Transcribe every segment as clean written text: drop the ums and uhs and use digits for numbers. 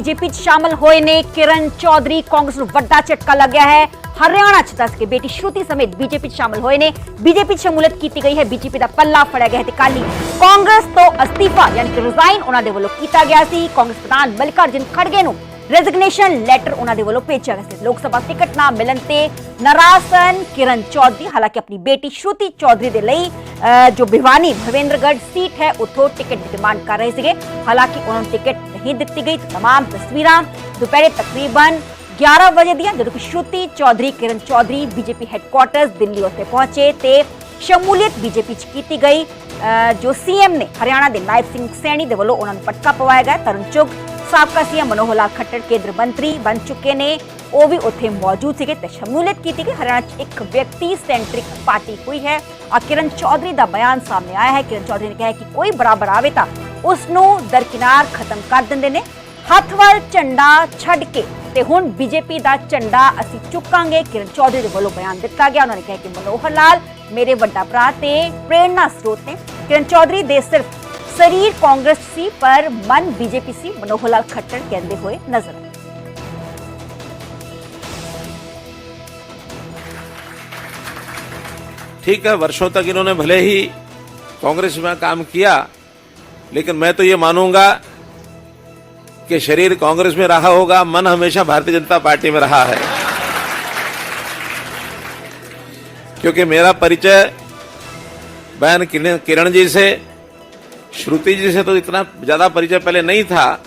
BJP शामिल होए ने किरण चौधरी कांग्रेस ਨੂੰ ਵੱਡਾ ਝਟਕਾ ਲੱਗਿਆ ਹੈ। हरियाणा ਚ ਦੱਸ ਕੇ बेटी श्रुति समेत बीजेपी शामिल होए ने बीजेपी ਸ਼ਮੂਲੀਅਤ ਕੀਤੀ ਗਈ ਹੈ। बीजेपी ਦਾ ਪੱਲਾ ਫੜਿਆ ਗਿਆ ਤੇ ਕੱਲ ਹੀ ਕਾਂਗਰਸ ਤੋਂ ਅਸਤੀਫਾ ਯਾਨੀ ਕਿ ਰਿਜ਼ਾਈਨ ਉਹਨਾਂ ਦੇ ਵੱਲੋਂ ਕੀਤਾ ਗਿਆ ਸੀ। ਕਾਂਗਰਸ ਪ੍ਰਧਾਨ ਮਲਿਕਾਰਜੁਨ ਖੜਗੇ ਨੂੰ रेजिग्नेशन लैटर उन्होंने वालों भेजा गया। लोकसभा टिकट ना मिलन ते नाराज सन किरण चौधरी। हालांकि अपनी बेटी श्रुति चौधरी दे लई जो भिवानी भवेंद्रगढ़ सीट है उतो टिकट की डिमांड कर रहे थे। हालांकि उन्होंने टिकट नहीं दी गई। तमाम तस्वीर दोपहर तकरीबन 11 बजे दिया जो कि श्रुति चौधरी किरण चौधरी बीजेपी हैडक्वार्टर्स दिल्ली उत्ते पहुंचे ते शमूलियत बीजेपी च की गई। जो सीएम ने हरियाणा के नायब सिंह सैनी के वालों उन्होंने पटका पवाया गया। तरुण चुग साबका सीएम मनोहर लाल खट्टर केंद्र मंत्री बन चुके ने वो भी उत्थे मौजूद थे। शमूलियत की गई। हरियाणा एक व्यक्ति सेंट्रिक पार्टी हुई है और किरण चौधरी का बयान सामने आया है। किरण चौधरी ने कहा कि कोई बराबर आवे तो उसनू दरकिनार खत्म कर देंगे ने। हथ वाल झंडा छड़ के ते हुण बीजेपी का झंडा असीं चुकांगे। किरण चौधरी के वालों बयान दिता गया। उन्होंने कहा कि मनोहर लाल मेरे वड्डा भरा ते प्रेरणा स्रोत ने। किरण चौधरी दे सिर्फ शरीर कांग्रेस सी पर मन बीजेपी सी मनोहर लाल खट्टर कहते हुए नजर आए। ठीक है, वर्षों तक इन्होंने भले ही कांग्रेस में काम किया, लेकिन मैं तो ये मानूंगा कि शरीर कांग्रेस में रहा होगा, मन हमेशा भारतीय जनता पार्टी में रहा है। क्योंकि मेरा परिचय बहन किरण जी से, श्रुति जी से तो इतना ज्यादा परिचय पहले नहीं था,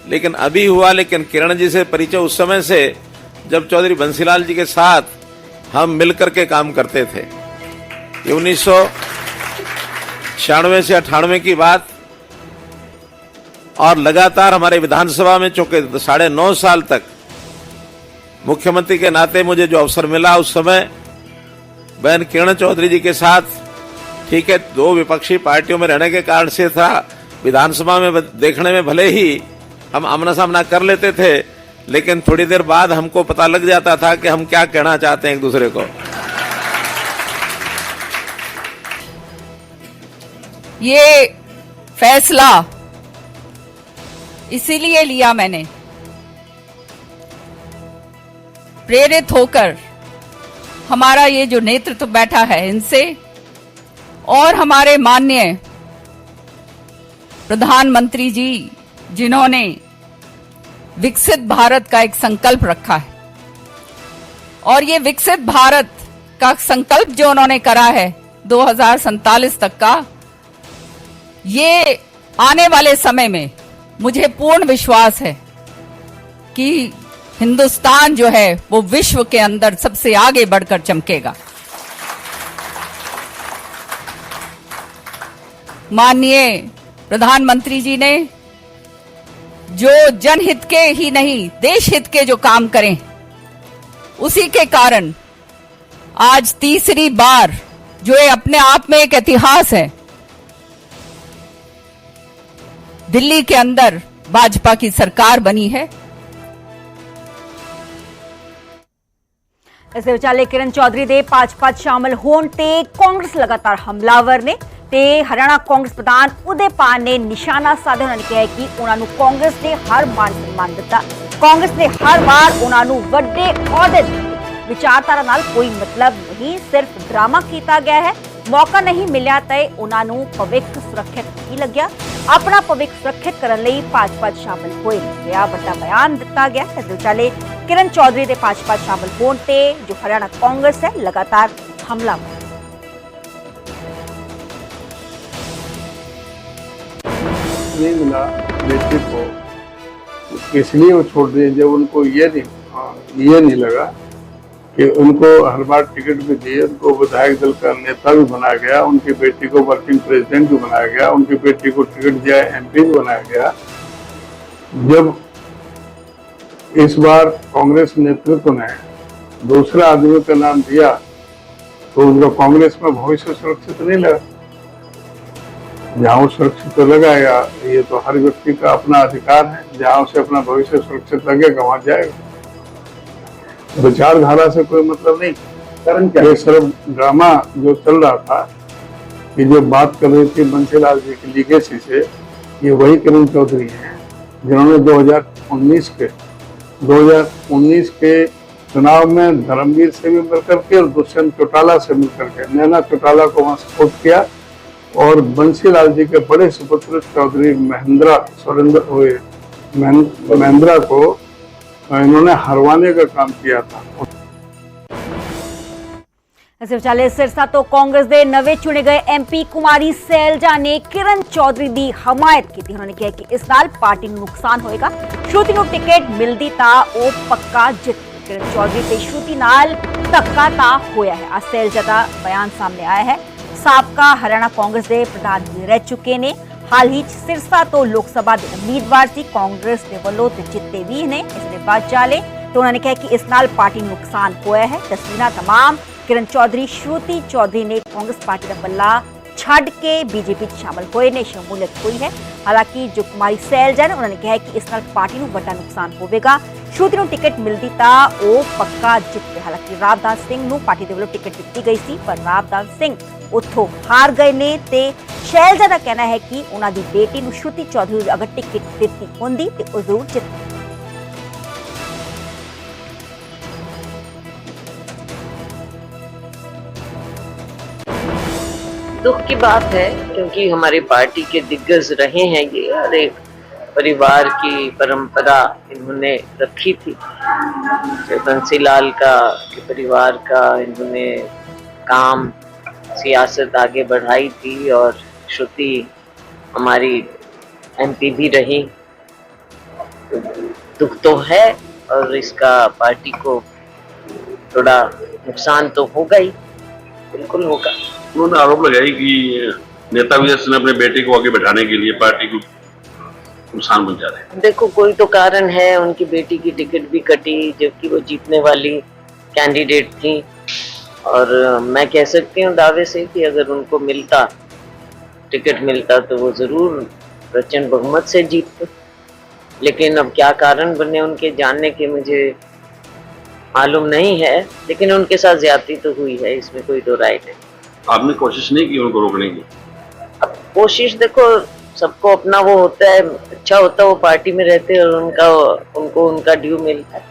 लेकिन अभी हुआ। लेकिन किरण जी से परिचय उस समय से जब चौधरी बंसीलाल जी के साथ हम मिलकर के काम करते थे। ये 1996 से 98 की बात। और लगातार हमारे विधानसभा में चूंकि 9.5 साल तक मुख्यमंत्री के नाते मुझे जो अवसर मिला, उस समय बहन किरण चौधरी जी के साथ, ठीक है, 2 विपक्षी पार्टियों में रहने के कारण से था, विधानसभा में देखने में भले ही हम आमना सामना कर लेते थे, लेकिन थोड़ी देर बाद हमको पता लग जाता था कि हम क्या कहना चाहते हैं एक दूसरे को। ये फैसला इसीलिए लिया मैंने, प्रेरित होकर हमारा ये जो नेतृत्व बैठा है इनसे और हमारे माननीय प्रधानमंत्री जी जिन्होंने विकसित भारत का एक संकल्प रखा है, और ये विकसित भारत का संकल्प जो उन्होंने करा है 2047 तक का, ये आने वाले समय में मुझे पूर्ण विश्वास है कि हिंदुस्तान जो है वो विश्व के अंदर सबसे आगे बढ़कर चमकेगा। माननीय प्रधानमंत्री जी ने जो जनहित के ही नहीं देश हित के जो काम करें, उसी के कारण आज तीसरी बार जो ये अपने आप में एक इतिहास है, दिल्ली के अंदर भाजपा की सरकार बनी है। इस विचाले किरण चौधरी दे भाजपा शामिल होने ते कांग्रेस लगातार हमलावर ने ते हरियाणा कांग्रेस प्रधान उदय पाल ने निशाना साधे। उन्होंने कहा कि उन्होंने कांग्रेस ने हर मान सम्मान दिता, कांग्रेस ने हर बार उन्होंने वड्डे अहुदे दिते। विचारधारा नाल कोई मतलब नहीं, सिर्फ ड्रामा किया गया है। मौका नहीं मिलिया तो उन्होंने भविख सुरक्षित नहीं लग्या। अपना भविख सुरक्षित करने लई भाजपा शामिल होए। यह बड़ा बयान दिता गया। इस विचाले किरण चौधरी के भाजपा शामिल होने ते जो हरियाणा कांग्रेस है लगातार हमला नहीं मिला बेटे को, इसलिए वो छोड़ दिए। जब उनको ये नहीं लगा कि उनको हर बार टिकट भी दिए, उनको विधायक दल का नेता भी बनाया गया, उनकी बेटी को वर्किंग प्रेसिडेंट भी बनाया गया, उनकी बेटी को टिकट दिया, एमपी भी बनाया गया। जब इस बार कांग्रेस नेतृत्व ने दूसरा आदमी का नाम दिया तो उनको कांग्रेस में भविष्य सुरक्षित नहीं लगा। जहाँ सुरक्षित तो लगाएगा, ये तो हर व्यक्ति का अपना अधिकार है, जहाँ उसे अपना भविष्य सुरक्षित लगेगा वहां जाएगा। विचारधारा से कोई मतलब नहीं। कारण क्या, ये सिर्फ ड्रामा जो चल रहा था कि जो बात कर रही थी बंसीलाल जी की लीगेसी से, ये वही किरण चौधरी हैं जिन्होंने 2019 के चुनाव में धर्मवीर से भी मिलकर के और दुष्यंत चौटाला से मिलकर के नैना चौटाला को वहां सपोर्ट किया और बंसीलाल जी के बड़े सुपुत्र चौधरी महेंद्रा को इन्होंने हरवाने का काम किया था। इस विचाले सिरसा तो कांग्रेस के नवे चुने गए एमपी कुमारी सैलजा ने किरण चौधरी की हमायत की थी। उन्होंने कहा कि इस नाल पार्टी को नुकसान होएगा, श्रुति को टिकट मिलती ता वो पक्का जित। किरण चौधरी ते श्रुति नाल धक्का ता होया है। आज सैलजा का बयान सामने आया है। साबका हरियाणा कांग्रेस के प्रधान भी रह चुके ने, हाल ही सिरसा तो लोकसभा के उम्मीदवार सी कांग्रेस के वालों ते जिते भी ने। इसके बाद चाले तो उन्होंने कहा कि इस नाल पार्टी नुकसान होया है। तस्वीर तमाम किरण चौधरी श्रुति चौधरी ने कांग्रेस पार्टी का पल्ला छड़ के बीजेपी शामिल होए ने शमूलियत हुई है। हालांकि जो कुमारी सैलजा ने उन्होंने कहा कि इस नाल पार्टी को बड़ा नुकसान होगा, श्रुति को टिकट मिलती ता वो पक्का जितते। हालांकि रावदास सिंह को पार्टी के वालों टिकट दी गई थी पर रावदास सिंह उत्थों हार गए ने ते सैलजा का कहना है कि उन्होंने बेटी को श्रुति चौधरी अगर टिकट दी होंदी तो वो जरूर जितती। दुख की बात है क्योंकि हमारी पार्टी के दिग्गज रहे हैं ये और एक परिवार की परंपरा इन्होंने रखी थी। बंसीलाल का के परिवार का इन्होंने काम सियासत आगे बढ़ाई थी और श्रुति हमारी एमपी भी रही। दुख तो है और इसका पार्टी को थोड़ा नुकसान तो होगा ही, बिल्कुल होगा। उन्होंने आरोप लगाया कि नेता विजय ने अपने बेटे को आगे बैठाने के लिए पार्टी को नुकसान पहुंचा रहे हैं। देखो कोई तो कारण है, उनकी बेटी की टिकट भी कटी जबकि वो जीतने वाली कैंडिडेट थी और मैं कह सकती हूँ दावे से कि अगर उनको मिलता टिकट मिलता तो वो जरूर प्रचंड बहुमत से जीतते। लेकिन अब क्या कारण बने उनके जानने के मुझे मालूम नहीं है, लेकिन उनके साथ ज्यादती तो हुई है, इसमें कोई दो राय नहीं। आपने कोशिश नहीं की उनको रोकने की? अब कोशिश देखो सबको अपना वो होता है, अच्छा होता है वो पार्टी में रहते और उनको उनका ड्यू मिलता है।